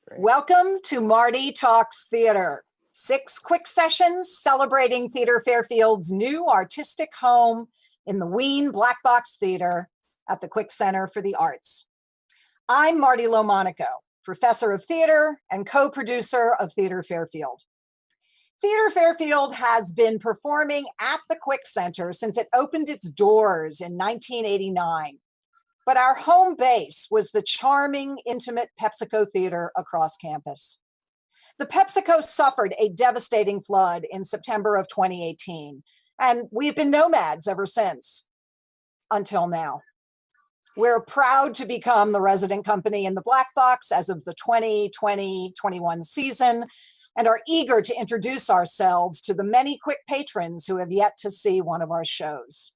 Great. Welcome to Marti Talks Theatre. 6 quick sessions celebrating Theatre Fairfield's new artistic home in the Wien Blackbox Theatre at the Quick Center for the Arts. I'm Marti Lomonaco, professor of theatre and co-producer of Theatre Fairfield. Theatre Fairfield has been performing at the Quick Center since it opened its doors in 1989. But our home base was the charming, intimate Pepsico Theatre across campus. The Pepsico suffered a devastating flood in September of 2018, and we've been nomads ever since, until now. We're proud to become the resident company in the Black Box as of the 2020-21 season, and are eager to introduce ourselves to the many quick patrons who have yet to see one of our shows.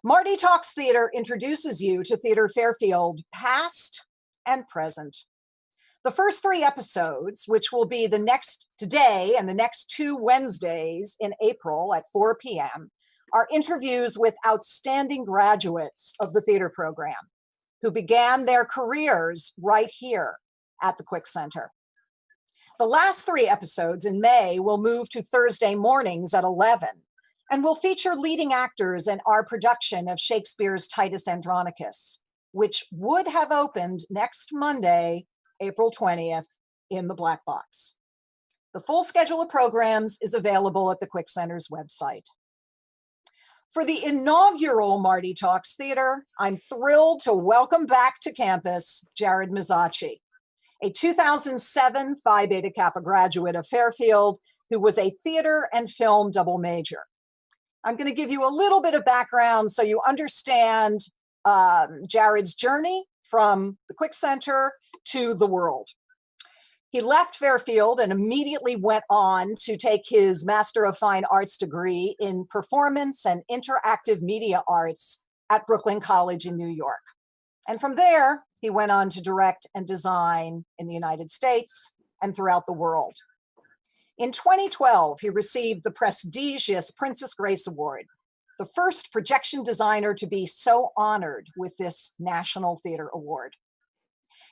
Marti Talks Theatre introduces you to Theatre Fairfield, past and present. The first 3 episodes, which will be today and the next 2 Wednesdays in April at 4 p.m., are interviews with outstanding graduates of the theater program who began their careers right here at the Quick Center. The last 3 episodes in May will move to Thursday mornings at 11, and will feature leading actors in our production of Shakespeare's Titus Andronicus, which would have opened next Monday, April 20th, in the Black Box. The full schedule of programs is available at the Quick Center's website. For the inaugural Marti Talks Theatre, I'm thrilled to welcome back to campus Jared Mezzochi, a 2007 Phi Beta Kappa graduate of Fairfield who was a theater and film double major. I'm going to give you a little bit of background so you understand Jared's journey from the Quick Center to the world. He left Fairfield and immediately went on to take his Master of Fine Arts degree in Performance and Interactive Media Arts at Brooklyn College in New York. And from there, he went on to direct and design in the United States and throughout the world. In 2012, he received the prestigious Princess Grace Award, the first projection designer to be so honored with this National Theater Award.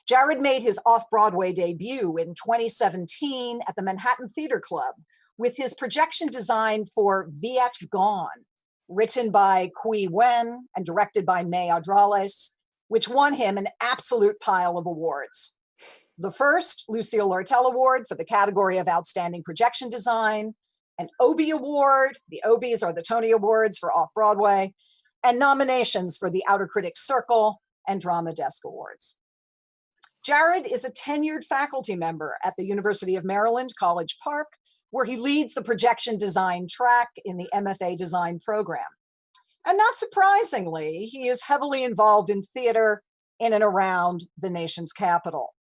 Jared made his off-Broadway debut in 2017 at the Manhattan Theater Club with his projection design for Viet Gone, written by Qui Wen and directed by May Adrales, which won him an absolute pile of awards. The first Lucille Lortel Award for the category of Outstanding Projection Design, an Obie Award, the Obies are the Tony Awards for Off-Broadway, and nominations for the Outer Critics Circle and Drama Desk Awards. Jared is a tenured faculty member at the University of Maryland, College Park, where he leads the projection design track in the MFA design program. And not surprisingly, he is heavily involved in theater in and around the nation's capital.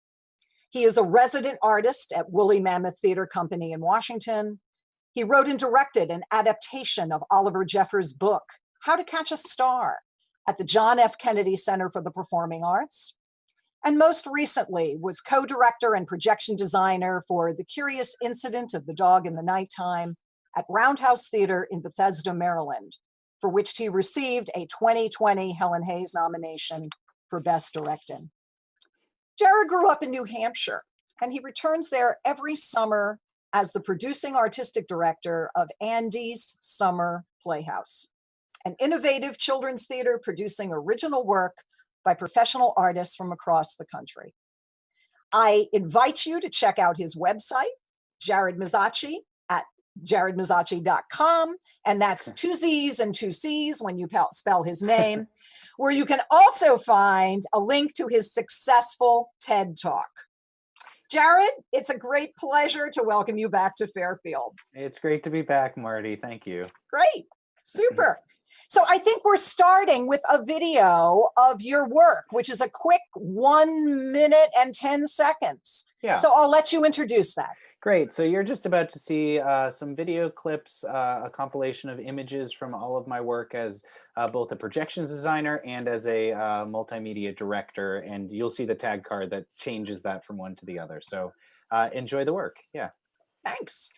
He is a resident artist at Woolly Mammoth Theater Company in Washington. He wrote and directed an adaptation of Oliver Jeffers' book, How to Catch a Star, at the John F. Kennedy Center for the Performing Arts. And most recently was co-director and projection designer for The Curious Incident of the Dog in the Nighttime at Roundhouse Theater in Bethesda, Maryland, for which he received a 2020 Helen Hayes nomination for Best Directing. Jared grew up in New Hampshire, and he returns there every summer as the producing artistic director of Andy's Summer Playhouse, an innovative children's theater producing original work by professional artists from across the country. I invite you to check out his website, Jared Mezzochi, at jaredmezzochi.com, and that's 2 Z's and 2 C's when you spell his name, where you can also find a link to his successful TED Talk. Jared, it's a great pleasure to welcome you back to Fairfield. It's great to be back, Marti. Thank you. Great, super. So I think we're starting with a video of your work, which is a quick 1 minute and 10 seconds. Yeah. So I'll let you introduce that. Great. So you're just about to see some video clips, a compilation of images from all of my work as both a projections designer and as a multimedia director. And you'll see the tag card that changes that from one to the other. So enjoy the work. Yeah. Thanks.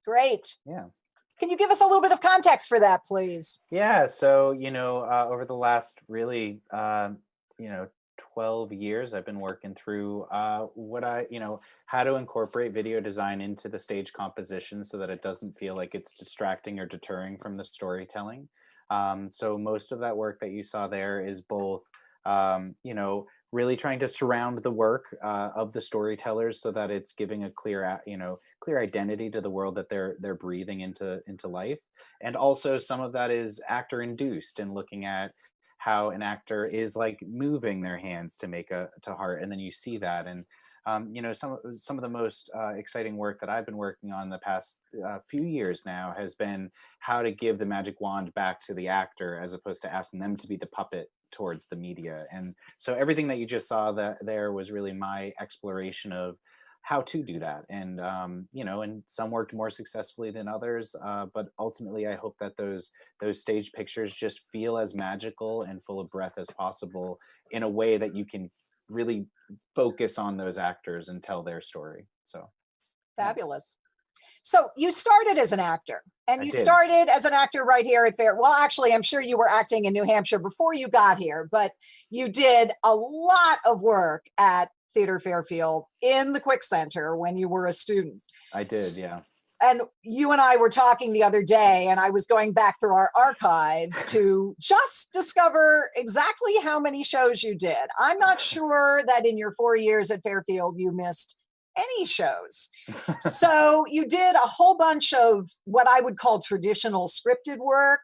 Great. Yeah. Can you give us a little bit of context for that, please? Yeah. So, over the last really, 12 years, I've been working through how to incorporate video design into the stage composition so that it doesn't feel like it's distracting or deterring from the storytelling. So most of that work that you saw there is both, really trying to surround the work of the storytellers so that it's giving a clear identity to the world that they're breathing into life. And also some of that is actor induced and looking at how an actor is like moving their hands to make a to heart, and then you see that. And some of the most exciting work that I've been working on the past few years now has been how to give the magic wand back to the actor as opposed to asking them to be the puppet towards the media. And so everything that you just saw that there was really my exploration of how to do that. And and some worked more successfully than others, but ultimately I hope that those stage pictures just feel as magical and full of breath as possible in a way that you can really focus on those actors and tell their story. So yeah, Fabulous. So you started as an actor, and I you did. started as an actor right here at Fair. Well, actually, I'm sure you were acting in New Hampshire before you got here, but you did a lot of work at Theatre Fairfield in the Quick Center when you were a student. I did, yeah. And you and I were talking the other day, and I was going back through our archives to just discover exactly how many shows you did. I'm not sure that in your 4 years at Fairfield you missed any shows. So you did a whole bunch of what I would call traditional scripted work,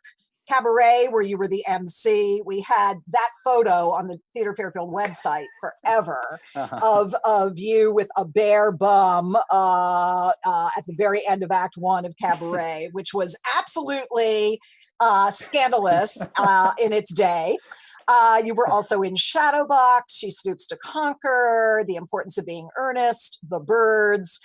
cabaret, where you were the MC. We had that photo on the Theatre Fairfield website forever of you with a bare bum at the very end of Act One of Cabaret, which was absolutely scandalous in its day. You were also in Shadowbox, She Stoops to Conquer, The Importance of Being Earnest, The Birds.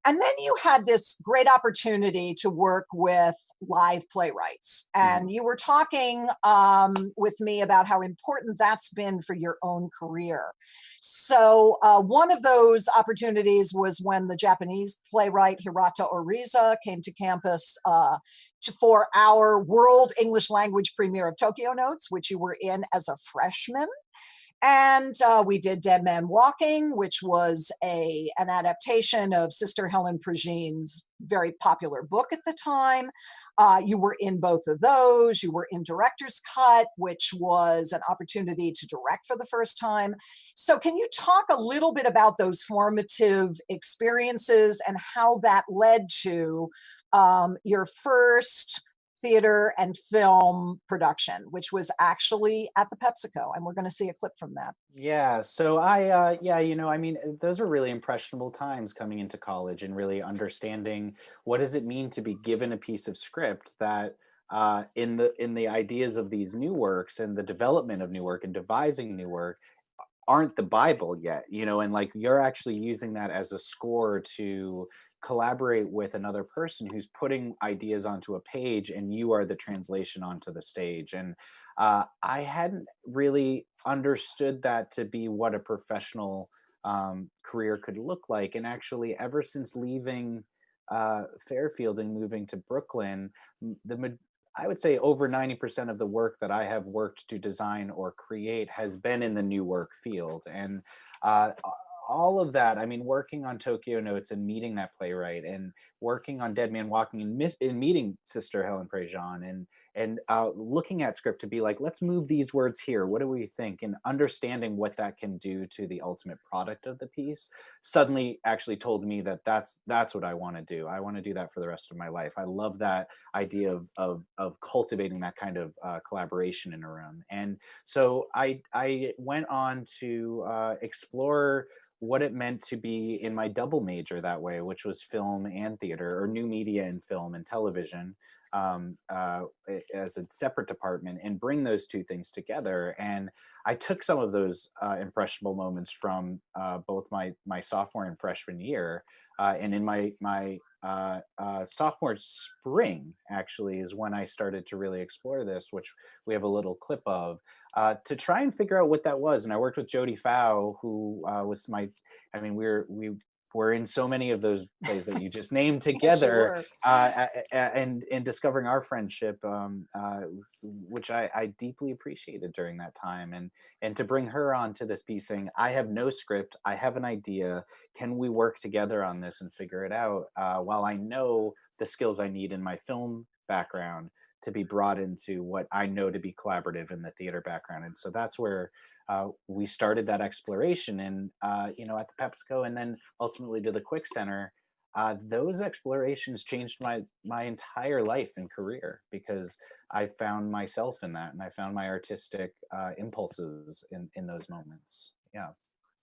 And then you had this great opportunity to work with live playwrights. And you were talking with me about how important that's been for your own career. So one of those opportunities was when the Japanese playwright Hirata Oriza came to campus for our World English Language premiere of Tokyo Notes, which you were in as a freshman. And we did Dead Man Walking, which was an adaptation of Sister Helen Prejean's very popular book at the time. You were in both of those. You were in Director's Cut, which was an opportunity to direct for the first time. So can you talk a little bit about those formative experiences and how that led to your first theater and film production, which was actually at the Pepsico, and we're going to see a clip from that. Yeah, so I mean, those are really impressionable times coming into college and really understanding what does it mean to be given a piece of script that in the ideas of these new works and the development of new work and devising new work aren't the Bible yet, and like you're actually using that as a score to collaborate with another person who's putting ideas onto a page and you are the translation onto the stage. And I hadn't really understood that to be what a professional career could look like. And actually, ever since leaving Fairfield and moving to Brooklyn, I would say over 90% of the work that I have worked to design or create has been in the new work field. And all of that, I mean, working on Tokyo Notes and meeting that playwright and working on Dead Man Walking and meeting Sister Helen Prejean and looking at script to be like, let's move these words here. What do we think? And understanding what that can do to the ultimate product of the piece suddenly actually told me that that's what I want to do. I want to do that for the rest of my life. I love that idea of cultivating that kind of collaboration in a room. And so I went on to explore what it meant to be in my double major that way, which was film and theater, or new media and film and television, as a separate department, and bring those two things together. And I took some of those impressionable moments from both my sophomore and freshman year, and in my sophomore spring actually is when I started to really explore this, which we have a little clip of, to try and figure out what that was. And I worked with Jodie Fow, who was I mean, we we're in so many of those plays that you just named together, and discovering our friendship, which I deeply appreciated during that time. And to bring her onto this piece saying, I have no script, I have an idea, can we work together on this and figure it out? While I know the skills I need in my film background to be brought into what I know to be collaborative in the theater background. And so that's where we started that exploration, and at the Pepsico, and then ultimately to the Quick Center. Those explorations changed my entire life and career, because I found myself in that, and I found my artistic impulses in those moments. Yeah.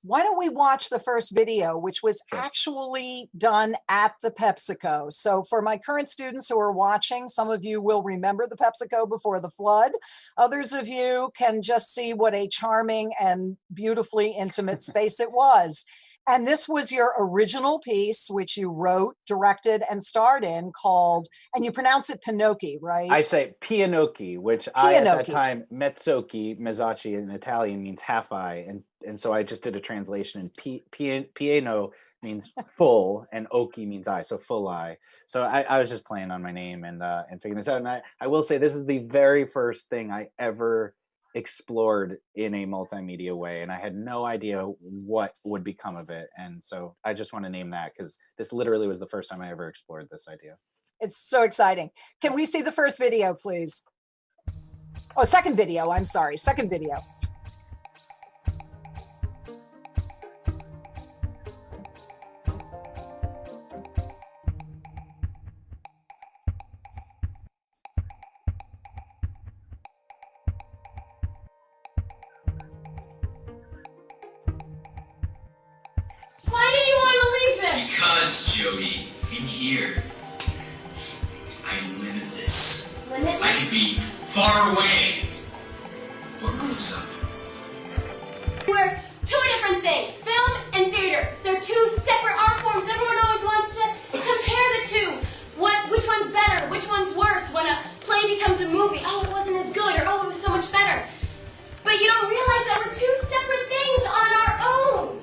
Why don't we watch the first video, which was actually done at the Pepsico. So for my current students who are watching, some of you will remember the Pepsico before the flood. Others of you can just see what a charming and beautifully intimate space it was. And this was your original piece, which you wrote, directed, and starred in, called, and you pronounce it Pinocchi, right? I say Pianocchi, which I, at that time, Mezzochi in Italian means half eye. And so I just did a translation, and piano means full, and oki means eye, so full eye. So I was just playing on my name and figuring this out. And I will say, this is the very first thing I ever explored in a multimedia way, and I had no idea what would become of it. And so I just want to name that, because this literally was the first time I ever explored this idea. It's so exciting. Can we see the first video, please? Oh, second video, I'm sorry, second video. Because, Jody, in here, I'm limitless. Limitless? I can be far away or close up. We're two different things, film and theater. They're two separate art forms. Everyone always wants to compare the two. Which one's better? Which one's worse? When a play becomes a movie, oh, it wasn't as good, or oh, it was so much better. But you don't realize that we're two separate things on our own.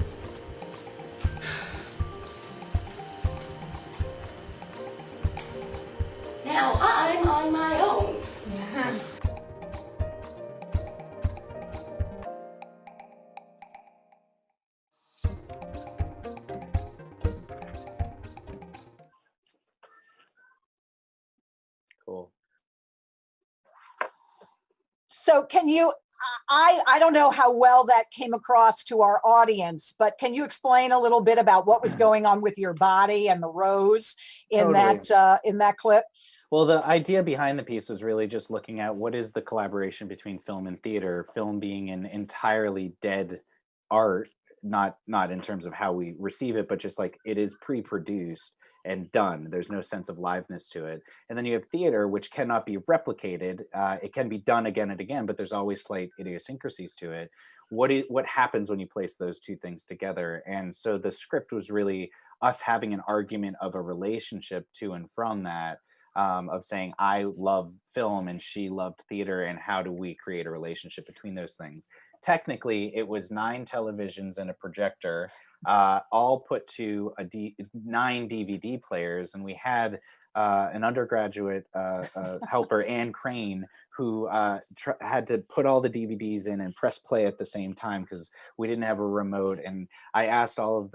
Now I'm on my own. Cool. So can you, I don't know how well that came across to our audience, but can you explain a little bit about what was going on with your body and the rose in that clip? Well, the idea behind the piece was really just looking at what is the collaboration between film and theater, film being an entirely dead art, not in terms of how we receive it, but just like it is pre-produced and done. There's no sense of liveness to it. And then you have theater, which cannot be replicated. It can be done again and again, but there's always slight idiosyncrasies to it. What happens when you place those two things together? And so the script was really us having an argument of a relationship to and from that, of saying, I love film and she loved theater, and how do we create a relationship between those things? Technically, it was 9 televisions and a projector, all put to 9 DVD players, and we had an undergraduate helper, Anne Crane, who had to put all the DVDs in and press play at the same time because we didn't have a remote. And I asked all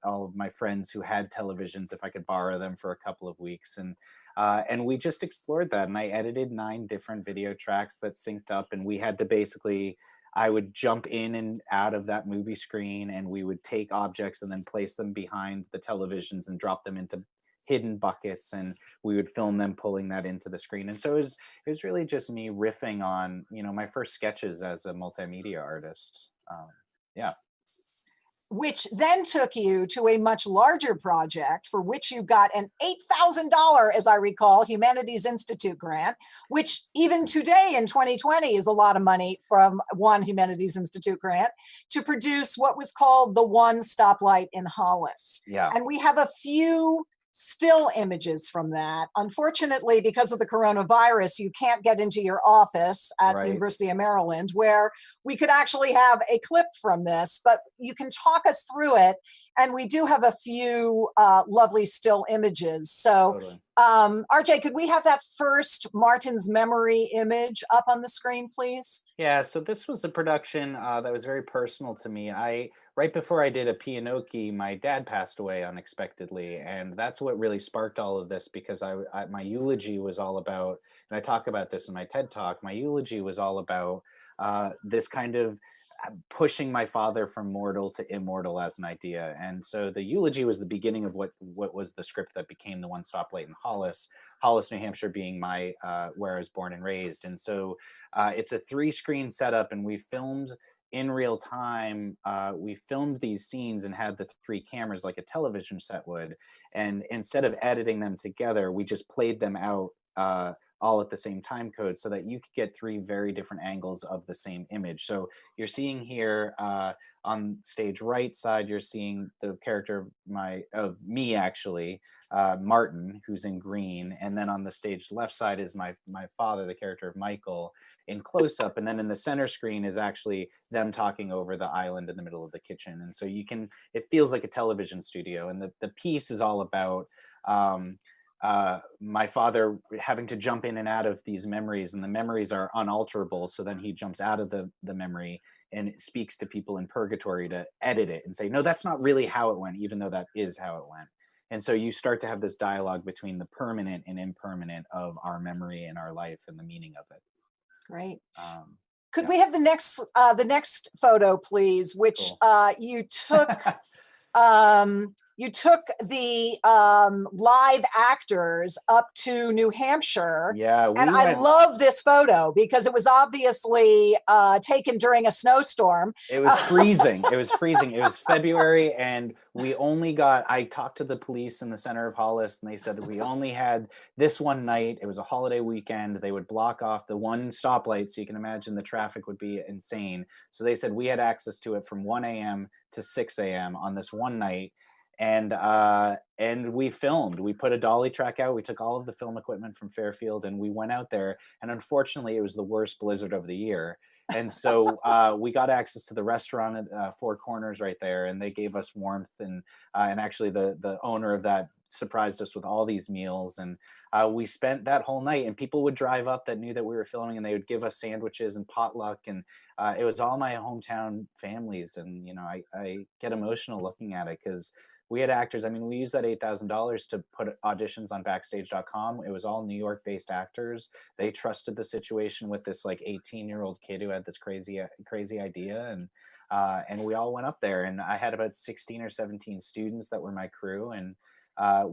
of my friends who had televisions if I could borrow them for a couple of weeks, and we just explored that. And I edited 9 different video tracks that synced up, and we had to basically, I would jump in and out of that movie screen, and we would take objects and then place them behind the televisions and drop them into hidden buckets, and we would film them pulling that into the screen. And so it was really just me riffing on, my first sketches as a multimedia artist. Yeah. Which then took you to a much larger project for which you got an $8,000, as I recall, Humanities Institute grant, which even today in 2020 is a lot of money from one Humanities Institute grant, to produce what was called The One Stoplight in Hollis. Yeah. And we have a few still images from that. Unfortunately, because of the coronavirus, you can't get into your office at the University of Maryland where we could actually have a clip from this, but you can talk us through it. And we do have a few lovely still images. So RJ, could we have that first Martin's memory image up on the screen, please? Yeah, so this was a production that was very personal to me. Right before I did a Pianoki, my dad passed away unexpectedly, and that's what really sparked all of this, because my eulogy was all about, and I talk about this in my TED Talk, my eulogy was all about this kind of pushing my father from mortal to immortal as an idea. And so the eulogy was the beginning of what was the script that became the One Stoplight in Hollis, New Hampshire being where I was born and raised. And so it's a 3-screen setup, and we filmed in real time. We filmed these scenes and had the 3 cameras like a television set would. And instead of editing them together, we just played them out all at the same time code, so that you could get 3 very different angles of the same image. So you're seeing here on stage right side, you're seeing the character of me actually, Martin, who's in green, and then on the stage left side is my father, the character of Michael, in close up, and then in the center screen is actually them talking over the island in the middle of the kitchen. And so it feels like a television studio, and the piece is all about my father having to jump in and out of these memories, and the memories are unalterable. So then he jumps out of the memory and speaks to people in purgatory to edit it and say, no, that's not really how it went, even though that is how it went. And so you start to have this dialogue between the permanent and impermanent of our memory and our life and the meaning of it. Great. Could we have the next photo, please, which cool. You took the live actors up to New Hampshire. Yeah. And I love this photo because it was obviously taken during a snowstorm. It was freezing. It was freezing. It was February, and I talked to the police in the center of Hollis, and they said we only had this one night. It was a holiday weekend. They would block off the one stoplight, so you can imagine the traffic would be insane. So they said we had access to it from 1 a.m. to 6 a.m. on this one night. And we filmed. We put a dolly track out. We took all of the film equipment from Fairfield, and we went out there. And unfortunately, it was the worst blizzard of the year. And so we got access to the restaurant at Four Corners right there, and they gave us warmth. And actually, the owner of that surprised us with all these meals. And we spent that whole night. And people would drive up that knew that we were filming, and they would give us sandwiches and potluck. And it was all my hometown families. And I get emotional looking at it because we had actors. I mean, we used that $8,000 to put auditions on Backstage.com. It was all New York-based actors. They trusted the situation with this like 18-year-old kid who had this crazy idea, and we all went up there. And I had about 16 or 17 students that were my crew, and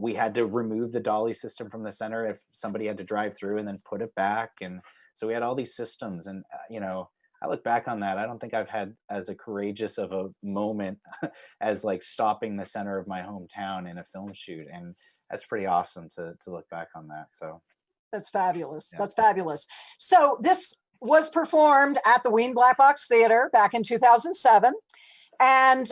we had to remove the dolly system from the center if somebody had to drive through, and then put it back. And so we had all these systems, and I look back on that. I don't think I've had as a courageous of a moment as like stopping the center of my hometown in a film shoot. And that's pretty awesome to look back on that. So that's fabulous. Yeah. That's fabulous. So this was performed at the Wien Blackbox Theatre back in 2007. And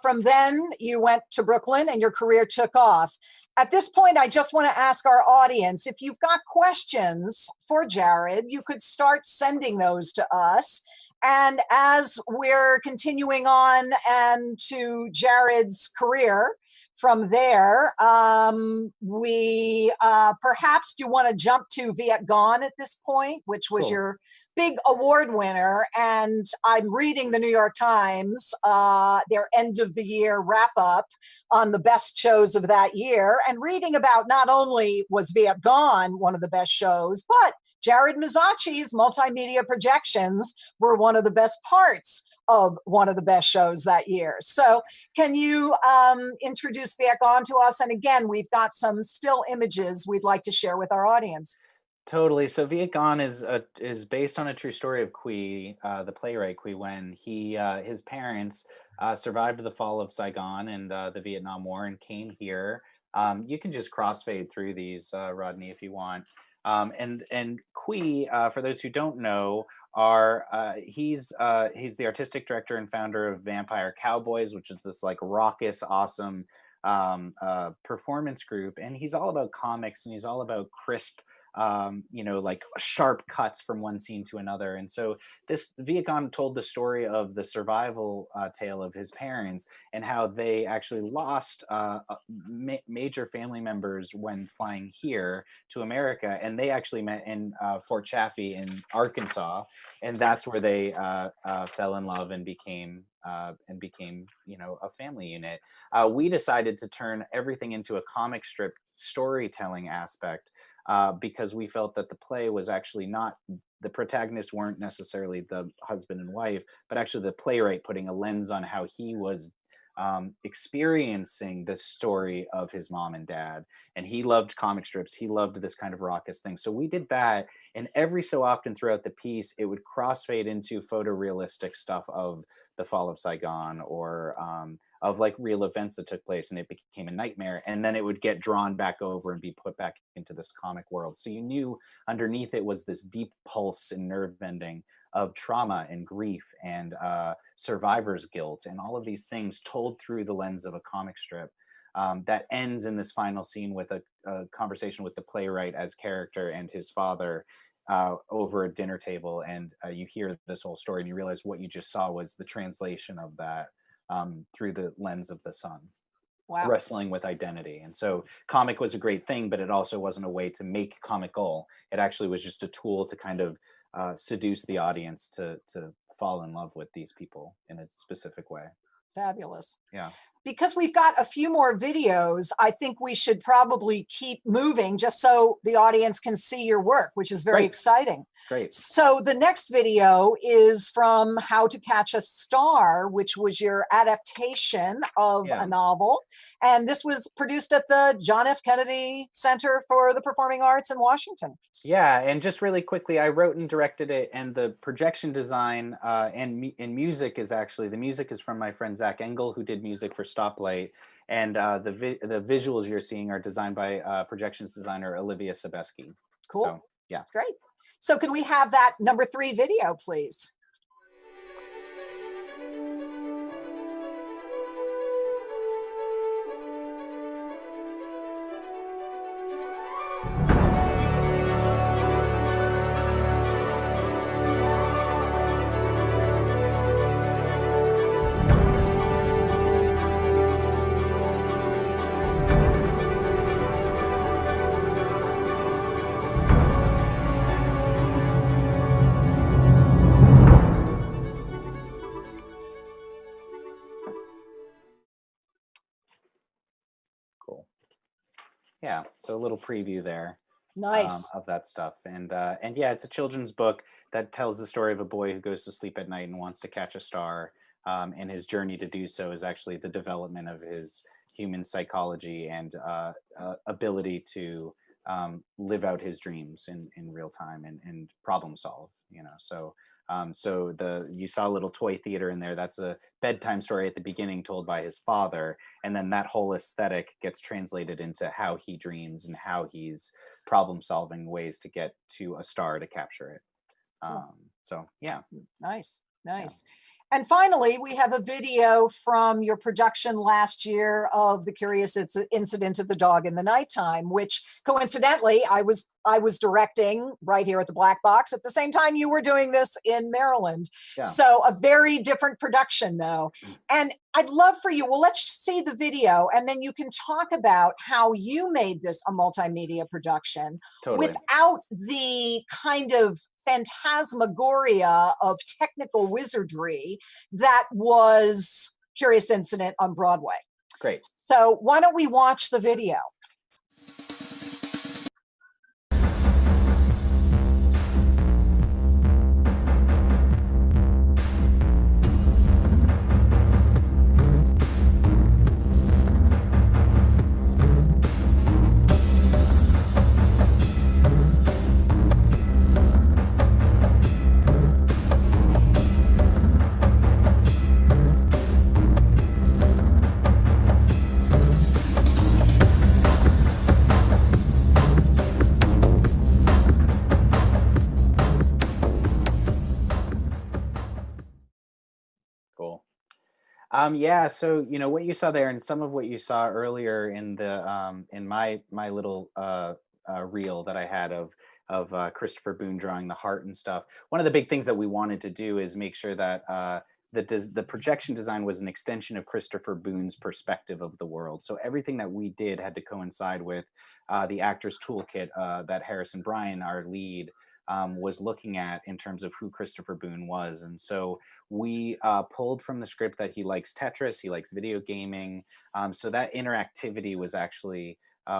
from then you went to Brooklyn and your career took off. At this point, I just want to ask our audience, if you've got questions for Jared, you could start sending those to us. And as we're continuing on and to Jared's career from there, we perhaps do want to jump to Viet Gone at this point, which was your big award winner. And I'm reading the New York Times, their end of the year wrap up on the best shows of that year, and reading about not only was Viet Gone one of the best shows, but Jared Mezzochi's multimedia projections were one of the best parts of one of the best shows that year. So can you introduce Viet Gone to us? And again, we've got some still images we'd like to share with our audience. Totally. So Viet Gone is based on a true story of Quy, the playwright Quy Nguyen. His parents survived the fall of Saigon and the Vietnam War and came here. You can just crossfade through these, Rodney, if you want. And Quy, for those who don't know, he's the artistic director and founder of Vampire Cowboys, which is this like raucous, awesome performance group, and he's all about comics and he's all about crisp, like sharp cuts from one scene to another. And so this Viacom told the story of the survival tale of his parents and how they actually lost major family members when flying here to America, and they actually met in Fort Chaffee in Arkansas, and that's where they fell in love and became a family unit. We decided to turn everything into a comic strip storytelling aspect, because we felt that the play was actually not, the protagonists weren't necessarily the husband and wife, but actually the playwright putting a lens on how he was experiencing the story of his mom and dad. And he loved comic strips. He loved this kind of raucous thing. So we did that. And every so often throughout the piece, it would crossfade into photorealistic stuff of the fall of Saigon, or of like real events that took place, and it became a nightmare. And then it would get drawn back over and be put back into this comic world. So you knew underneath it was this deep pulse and nerve bending of trauma and grief and survivor's guilt and all of these things told through the lens of a comic strip, that ends in this final scene with a conversation with the playwright as character and his father over a dinner table. And you hear this whole story and you realize what you just saw was the translation of that through the lens of the son. Wow. Wrestling with identity. And so comic was a great thing, but it also wasn't a way to make comical. It actually was just a tool to kind of seduce the audience to fall in love with these people in a specific way. Fabulous. Yeah. Because we've got a few more videos, I think we should probably keep moving just so the audience can see your work, which is very exciting. Great. So the next video is from How to Catch a Star, which was your adaptation of a novel. And this was produced at the John F. Kennedy Center for the Performing Arts in Washington. Yeah, and just really quickly, I wrote and directed it, and the projection design and music is actually, the music is from my friend Zach Engel, who did music for Stoplight, and the visuals you're seeing are designed by projections designer Olivia Sebeski. Cool. So, yeah. Great. So can we have that number 3 video, please? Yeah, so a little preview there. Nice. Of that stuff. And yeah, it's a children's book that tells the story of a boy who goes to sleep at night and wants to catch a star. And his journey to do so is actually the development of his human psychology and ability to live out his dreams in real time and problem solve, So you saw a little toy theater in there. That's a bedtime story at the beginning told by his father. And then that whole aesthetic gets translated into how he dreams and how he's problem solving ways to get to a star to capture it. So, yeah. Nice. Yeah. And finally, we have a video from your production last year of The Curious Incident of the Dog in the Nighttime, which coincidentally, I was directing right here at the Black Box at the same time you were doing this in Maryland. Yeah. So a very different production though. And I'd love for you, well, let's see the video and then you can talk about how you made this a multimedia production without the kind of phantasmagoria of technical wizardry that was Curious Incident on Broadway. Great. So why don't we watch the video? Yeah, so what you saw there, and some of what you saw earlier in the in my little reel that I had of Christopher Boone drawing the heart and stuff. One of the big things that we wanted to do is make sure that the projection design was an extension of Christopher Boone's perspective of the world. So everything that we did had to coincide with the actor's toolkit that Harrison Bryan, our lead, was looking at in terms of who Christopher Boone was. And so we pulled from the script that he likes Tetris, he likes video gaming. So that interactivity was actually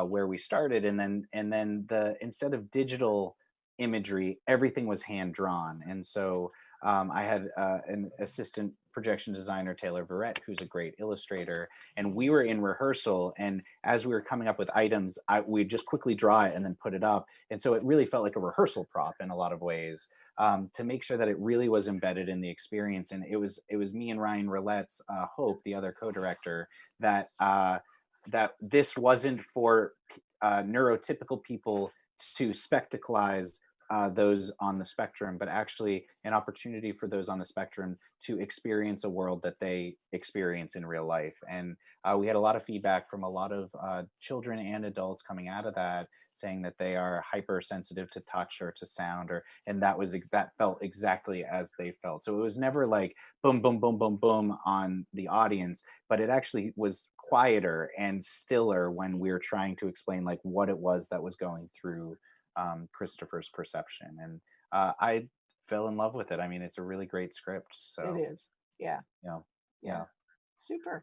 where we started. And then instead of digital imagery, everything was hand drawn. And so I had an assistant projection designer, Taylor Verrett, who's a great illustrator, and we were in rehearsal, and as we were coming up with items, we'd just quickly draw it and then put it up. And so it really felt like a rehearsal prop in a lot of ways, to make sure that it really was embedded in the experience. And it was me and Ryan Roulette's hope, the other co-director, that this wasn't for neurotypical people to spectacleize those on the spectrum, but actually an opportunity for those on the spectrum to experience a world that they experience in real life. And we had a lot of feedback from a lot of children and adults coming out of that, saying that they are hypersensitive to touch or to sound, and that felt exactly as they felt. So it was never like boom, boom, boom, boom, boom on the audience, but it actually was quieter and stiller when we were trying to explain like what it was that was going through Christopher's perception. And I fell in love with it. I mean, it's a really great script. So It is. Yeah. Yeah. Super.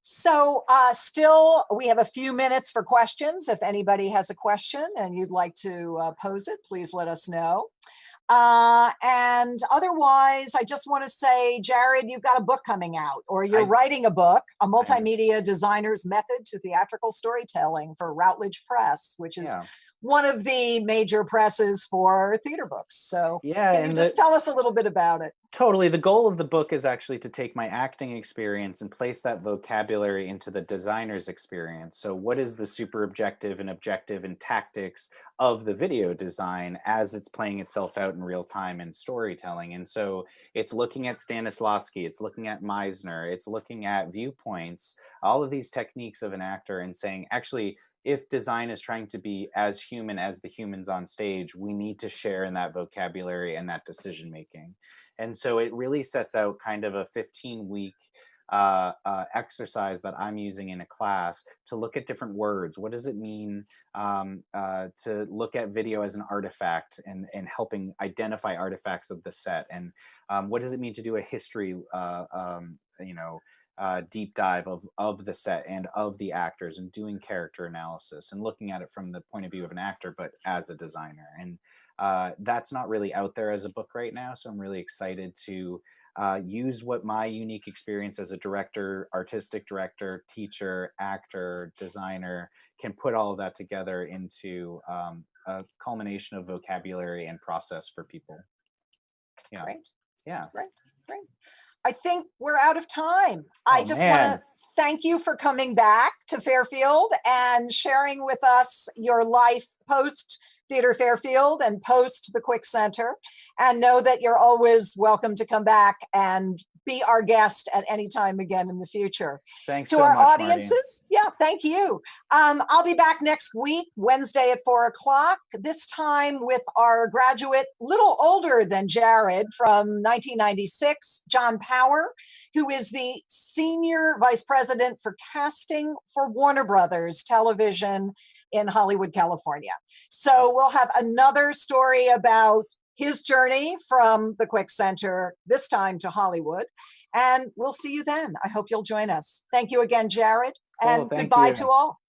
So still, we have a few minutes for questions. If anybody has a question and you'd like to pose it, please let us know. And otherwise, I just want to say, Jared, you've got a book coming out, or you're writing a book, A Multimedia Designer's Method to Theatrical Storytelling, for Routledge Press, which is one of the major presses for theater books. So can you just tell us a little bit about it? Totally. The goal of the book is actually to take my acting experience and place that vocabulary into the designer's experience. So what is the super objective and tactics of the video design as it's playing itself out in real time in storytelling? And so it's looking at Stanislavski, it's looking at Meisner, it's looking at viewpoints, all of these techniques of an actor, and saying, actually, if design is trying to be as human as the humans on stage, we need to share in that vocabulary and that decision making. And so it really sets out kind of a 15-week exercise that I'm using in a class to look at different words. What does it mean to look at video as an artifact and helping identify artifacts of the set? And what does it mean to do a history deep dive of the set and of the actors, and doing character analysis and looking at it from the point of view of an actor, but as a designer. And that's not really out there as a book right now. So I'm really excited to use what my unique experience as a director, artistic director, teacher, actor, designer can put all of that together into a culmination of vocabulary and process for people. Yeah. Great. Yeah. Great. I think we're out of time. I just want to thank you for coming back to Fairfield and sharing with us your life post Theatre Fairfield and post the Quick Center, and know that you're always welcome to come back and be our guest at any time again in the future. Thanks to so our much, audiences. Marti. Yeah, thank you. I'll be back next week, Wednesday at 4 o'clock, this time with our graduate, little older than Jared, from 1996, John Power, who is the Senior Vice President for Casting for Warner Brothers Television in Hollywood, California. So we'll have another story about his journey from the Quick Center, this time to Hollywood. And we'll see you then. I hope you'll join us. Thank you again, Jared. And goodbye to all.